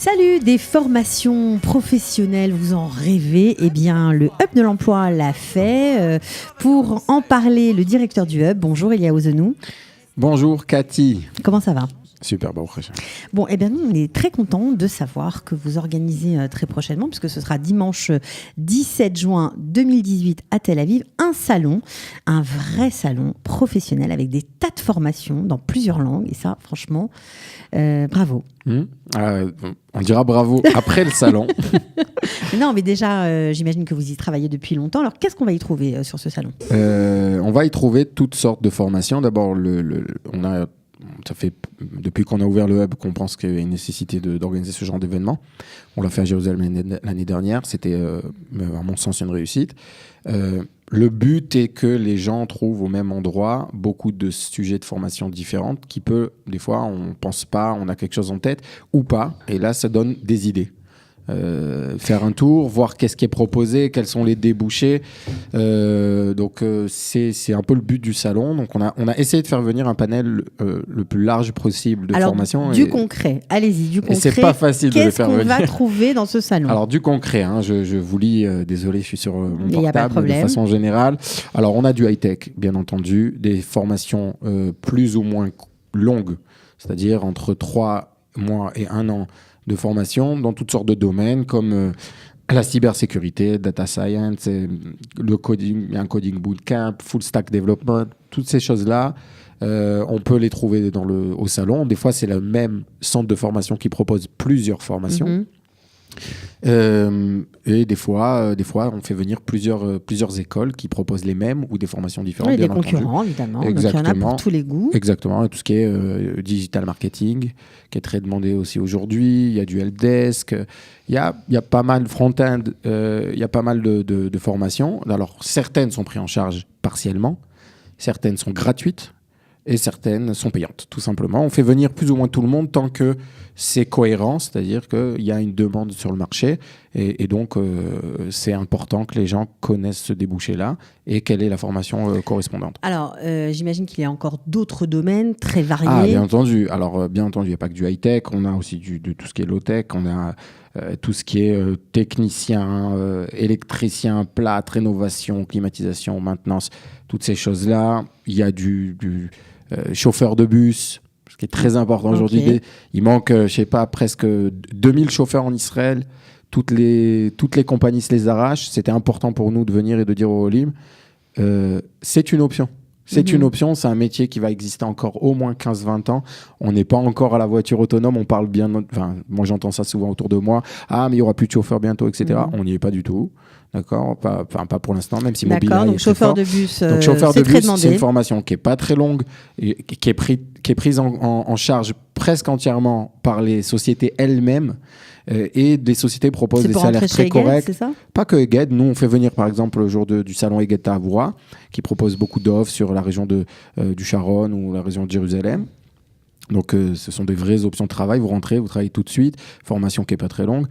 Salut, des formations professionnelles, vous en rêvez? Eh bien, le Hub de l'Emploi l'a fait. Pour en parler, le directeur du Hub, bonjour Elia Ozenou. Bonjour Cathy. Comment ça va? Super, bon, eh bien, nous, on est très contents de savoir que vous organisez très prochainement, puisque ce sera dimanche 17 juin 2018 à Tel Aviv, un vrai salon professionnel avec des tas de formations dans plusieurs langues. Et ça, franchement, bravo. On dira bravo après le salon. Non, mais déjà, j'imagine que vous y travaillez depuis longtemps. Alors, qu'est-ce qu'on va y trouver sur ce salon? On va y trouver toutes sortes de formations. D'abord, ça fait depuis qu'on a ouvert le Hub qu'on pense qu'il y a une nécessité d'organiser ce genre d'événement. On l'a fait à Jérusalem l'année dernière. C'était, à mon sens, une réussite. Le but est que les gens trouvent au même endroit beaucoup de sujets de formation différentes qui peut, des fois, on ne pense pas, on a quelque chose en tête ou pas. Et là, ça donne des idées. Faire un tour, voir qu'est-ce qui est proposé, quels sont les débouchés. Donc c'est un peu le but du salon. Donc on a essayé de faire venir un panel le plus large possible de formation. Du concret, allez-y, du concret. Et c'est pas facile de le faire venir. Qu'est-ce qu'on va trouver dans ce salon? Alors du concret, je vous lis, désolé, je suis sur mon portable de façon générale. Alors on a du high-tech, bien entendu, des formations plus ou moins longues, c'est-à-dire entre 3 mois et 1 an de formation dans toutes sortes de domaines comme la cybersécurité, data science, le coding, un coding bootcamp, full stack development, toutes ces choses-là, on peut les trouver au salon. Des fois, c'est le même centre de formation qui propose plusieurs formations. Et des fois, on fait venir plusieurs écoles qui proposent les mêmes ou des formations différentes. Oui, des concurrents, évidemment. Exactement. Donc, il y en a pour tous les goûts. Exactement. Et tout ce qui est digital marketing, qui est très demandé aussi aujourd'hui. Il y a du helpdesk. Il y a pas mal de front-end. Il y a pas mal de formations. Alors, certaines sont prises en charge partiellement. Certaines sont gratuites. Et certaines sont payantes, tout simplement. On fait venir plus ou moins tout le monde tant que c'est cohérent, c'est-à-dire qu'il y a une demande sur le marché. Et donc, c'est important que les gens connaissent ce débouché-là et quelle est la formation correspondante. Alors, j'imagine qu'il y a encore d'autres domaines très variés. Ah, bien entendu. Alors, bien entendu, il n'y a pas que du high-tech. On a aussi de tout ce qui est low-tech. On a tout ce qui est technicien, électricien, plâtre, rénovation, climatisation, maintenance, toutes ces choses-là. Il y a du chauffeur de bus, ce qui est très important aujourd'hui. Il manque, presque 2000 chauffeurs en Israël. Toutes les compagnies se les arrachent. C'était important pour nous de venir et de dire au Olim, c'est une option. C'est une option, c'est un métier qui va exister encore au moins 15-20 ans. On n'est pas encore à la voiture autonome, on parle bien... moi j'entends ça souvent autour de moi. Ah, mais il n'y aura plus de chauffeurs bientôt, etc. On n'y est pas du tout. D'accord, pas pour l'instant, même si Mobileye donc est chauffeur très de bus, donc chauffeur de bus, demandé. C'est une formation qui est pas très longue et qui est prise en charge presque entièrement par les sociétés elles-mêmes et des sociétés proposent des salaires très corrects. C'est ça ? Pas que Eged, nous on fait venir par exemple le jour du salon Eged Tavoura qui propose beaucoup d'offres sur la région du Sharon ou la région de Jérusalem. Donc, ce sont des vraies options de travail. Vous rentrez, vous travaillez tout de suite. Formation qui n'est pas très longue.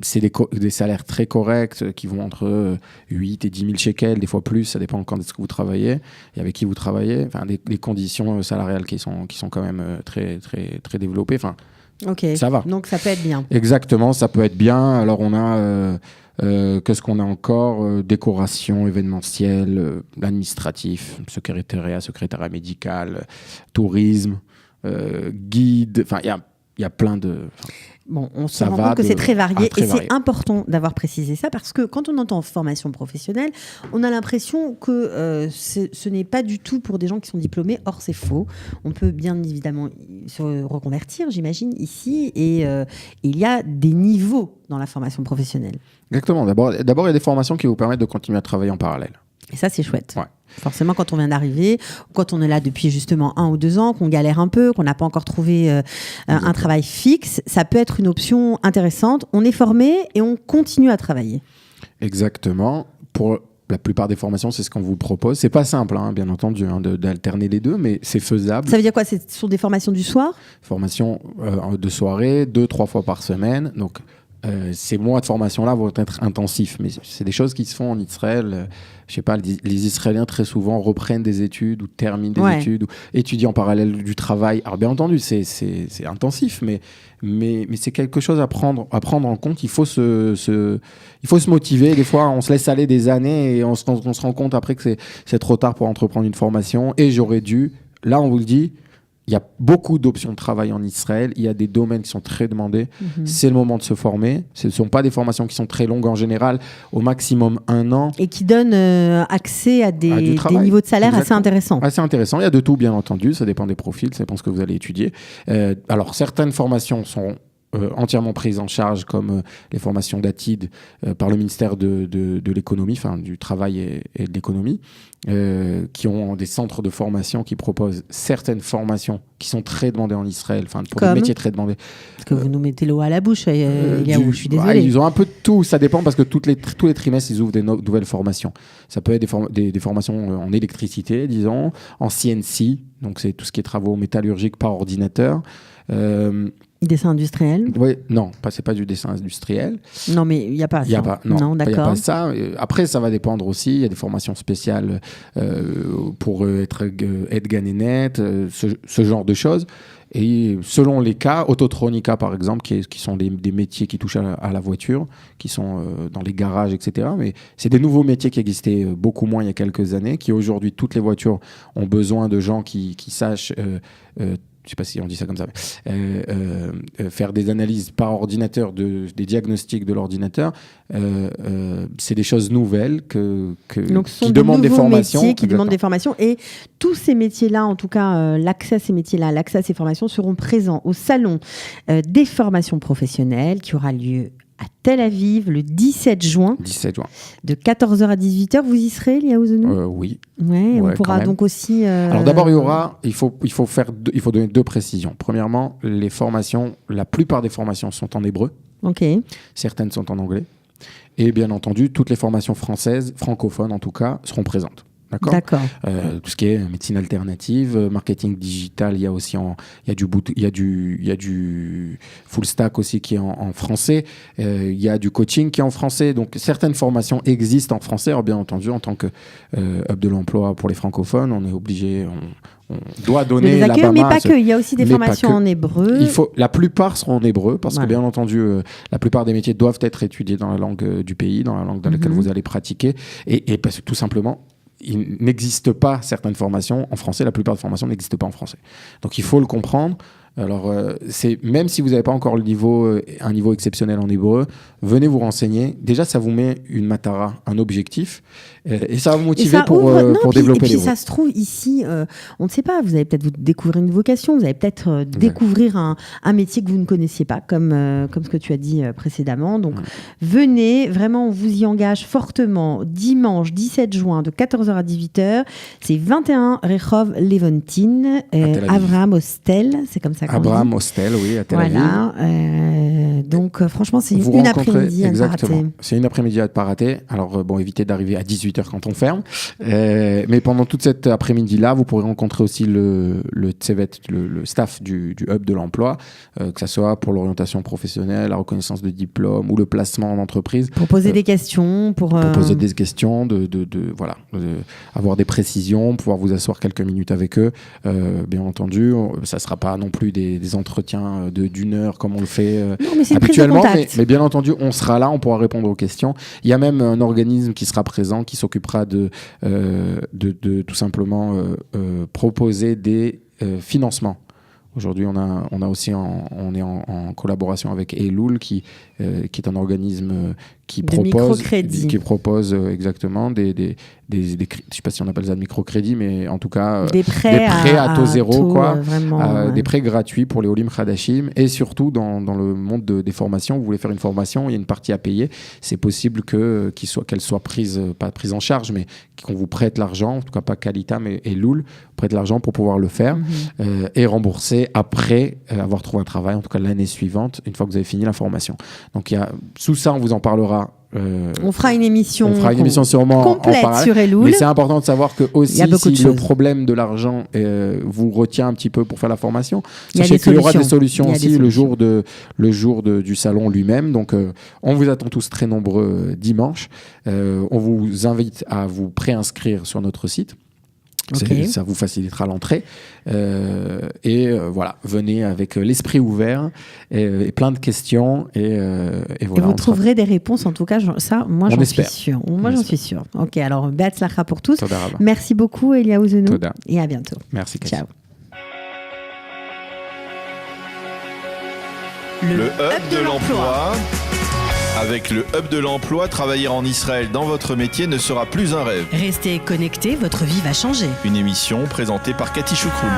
C'est des salaires très corrects qui vont entre 8 et 10 000 shekels, des fois plus. Ça dépend encore de ce que vous travaillez et avec qui vous travaillez. Enfin, des conditions salariales qui sont quand même très, très, très développées. Enfin, ça va. Donc, ça peut être bien. Exactement, ça peut être bien. Alors, on a... qu'est-ce qu'on a encore? Décoration événementielle, l'administratif, secrétariat médical, tourisme. Guide, enfin il y a plein de... Bon, on se rend compte que c'est très varié et c'est important d'avoir précisé ça parce que quand on entend formation professionnelle, on a l'impression que ce n'est pas du tout pour des gens qui sont diplômés. Or, c'est faux. On peut bien évidemment se reconvertir, j'imagine, ici et il y a des niveaux dans la formation professionnelle. Exactement. D'abord, il y a des formations qui vous permettent de continuer à travailler en parallèle. Et ça, c'est chouette. Ouais. Forcément, quand on vient d'arriver, quand on est là depuis justement 1 ou 2 ans, qu'on galère un peu, qu'on n'a pas encore trouvé un travail fixe, ça peut être une option intéressante. On est formé et on continue à travailler. Exactement. Pour la plupart des formations, c'est ce qu'on vous propose. C'est pas simple, bien entendu, d'alterner les deux, mais c'est faisable. Ça veut dire quoi? Ce sont des formations du soir? Formations de soirée, 2-3 fois par semaine. Donc, ces mois de formation-là vont être intensifs. Mais c'est des choses qui se font en Israël. Je sais pas, les Israéliens très souvent reprennent des études ou terminent des études ou étudient en parallèle du travail. Alors bien entendu, c'est intensif, mais c'est quelque chose à prendre en compte. Il faut se motiver. Des fois, on se laisse aller des années et on se rend compte après que c'est trop tard pour entreprendre une formation. Et j'aurais dû. Là, on vous le dit. Il y a beaucoup d'options de travail en Israël. Il y a des domaines qui sont très demandés. C'est le moment de se former. Ce ne sont pas des formations qui sont très longues en général, au maximum 1 an. Et qui donnent accès à des niveaux de salaire assez intéressants. Assez intéressants. Il y a de tout, bien entendu. Ça dépend des profils, ça dépend de ce que vous allez étudier. Alors, certaines formations sont entièrement prises en charge, comme les formations d'ATID par le ministère de l'économie, enfin du travail et de l'économie, qui ont des centres de formation qui proposent certaines formations qui sont très demandées en Israël, enfin pour des métiers très demandés. Parce que vous nous mettez l'eau à la bouche, je suis désolée. Ils ont un peu de tout, ça dépend parce que tous les trimestres ils ouvrent des nouvelles formations. Ça peut être des formations en électricité, disons, en CNC, donc c'est tout ce qui est travaux métallurgiques par ordinateur. Dessin industriel? Oui, non, c'est pas du dessin industriel. Non, mais il n'y a pas ça. Non, d'accord. Il n'y a pas ça. Après, ça va dépendre aussi. Il y a des formations spéciales pour être aide-ganénette, ce genre de choses. Et selon les cas, Autotronica par exemple, qui sont des métiers qui touchent à la voiture, qui sont dans les garages, etc. Mais c'est des nouveaux métiers qui existaient beaucoup moins il y a quelques années, qui aujourd'hui, toutes les voitures ont besoin de gens qui sachent... je ne sais pas si on dit ça comme ça, mais, faire des analyses par ordinateur, des diagnostics de l'ordinateur, c'est des choses nouvelles qui demandent des formations. Métiers qui demandent des formations. Et tous ces métiers-là, en tout cas, l'accès à ces métiers-là, l'accès à ces formations seront présents au salon des formations professionnelles qui aura lieu à Tel Aviv le 17 juin. 17 juin. De 14h à 18h. Vous y serez, Liao Zenou ? Oui. Ouais, on pourra donc aussi... Alors d'abord, il faut donner 2 précisions. Premièrement, la plupart des formations sont en hébreu. Ok. Certaines sont en anglais. Et bien entendu, toutes les formations françaises, francophones en tout cas, seront présentes. D'accord. Tout ce qui est médecine alternative, marketing digital, il y a aussi il y a du full stack aussi qui est en français. Il y a du coaching qui est en français. Donc certaines formations existent en français. Alors bien entendu, en tant que hub de l'emploi pour les francophones, on est obligé, on doit donner l'Alabama. Mais pas que. Il y a aussi des formations en hébreu. La plupart seront en hébreu parce que bien entendu, la plupart des métiers doivent être étudiés dans la langue du pays, dans la langue dans laquelle vous allez pratiquer, et parce que tout simplement. Il n'existe pas certaines formations en français, la plupart des formations n'existent pas en français. Donc il faut le comprendre. Alors, même si vous n'avez pas encore un niveau exceptionnel en hébreu, venez vous renseigner. Déjà, ça vous met une matara, un objectif, et ça va vous motiver pour développer l'hébreu. Et puis ça se trouve ici, on ne sait pas, vous allez peut-être découvrir une vocation, vous allez peut-être découvrir un métier que vous ne connaissiez pas, comme ce que tu as dit précédemment. Donc, venez, vraiment, on vous y engage fortement. Dimanche 17 juin, de 14h à 18h, c'est 21 Rehov Levontin, Avraham Hostel, c'est comme ça. Abraham Hostel, oui, à Tel Aviv. Voilà. Donc, franchement, c'est une après-midi à ne pas rater. C'est une après-midi à ne pas rater. Alors, évitez d'arriver à 18h quand on ferme. Mais pendant toute cette après-midi-là, vous pourrez rencontrer aussi le Tsevet, le staff du Hub de l'emploi, que ce soit pour l'orientation professionnelle, la reconnaissance de diplôme ou le placement en entreprise. Pour poser des questions. Pour poser des questions, avoir des précisions, pouvoir vous asseoir quelques minutes avec eux. Bien entendu, ça ne sera pas non plus des entretiens d'1 heure comme on le fait habituellement, mais bien entendu on sera là, on pourra répondre aux questions. Il y a même un organisme qui sera présent, qui s'occupera de tout simplement proposer des financements. Aujourd'hui, on est en collaboration avec Elul, qui est un organisme qui propose exactement des je sais pas si on appelle ça de microcrédit, mais en tout cas des prêts à taux zéro, des prêts gratuits pour les Olim Khadashim, et surtout dans le monde des formations. Vous voulez faire une formation, il y a une partie à payer, c'est possible qu'elle soit pas prise en charge, mais qu'on vous prête l'argent, en tout cas pas Kalita mais Elul prête l'argent pour pouvoir le faire et rembourser après avoir trouvé un travail, en tout cas l'année suivante, une fois que vous avez fini la formation. Donc sous ça, on vous en parlera on fera une émission sûrement complète en sur Eloul. Mais c'est important de savoir que aussi si le problème de l'argent vous retient un petit peu pour faire la formation, sachez qu'il y aura des solutions aussi le jour du salon lui-même. Donc on vous attend tous très nombreux dimanche. On vous invite à vous préinscrire sur notre site. Ça vous facilitera l'entrée. Voilà, venez avec l'esprit ouvert et plein de questions. Et voilà, vous trouverez des réponses, en tout cas, j'en suis sûre. Moi, j'en suis sûre. Ok, alors, Beatzlacha pour tous. Merci beaucoup, Eliaou Zenou. Et à bientôt. Merci, Cathy. Ciao. Le Hub de l'emploi. Avec le Hub de l'emploi, travailler en Israël dans votre métier ne sera plus un rêve. Restez connectés, votre vie va changer. Une émission présentée par Cathy Choukroun.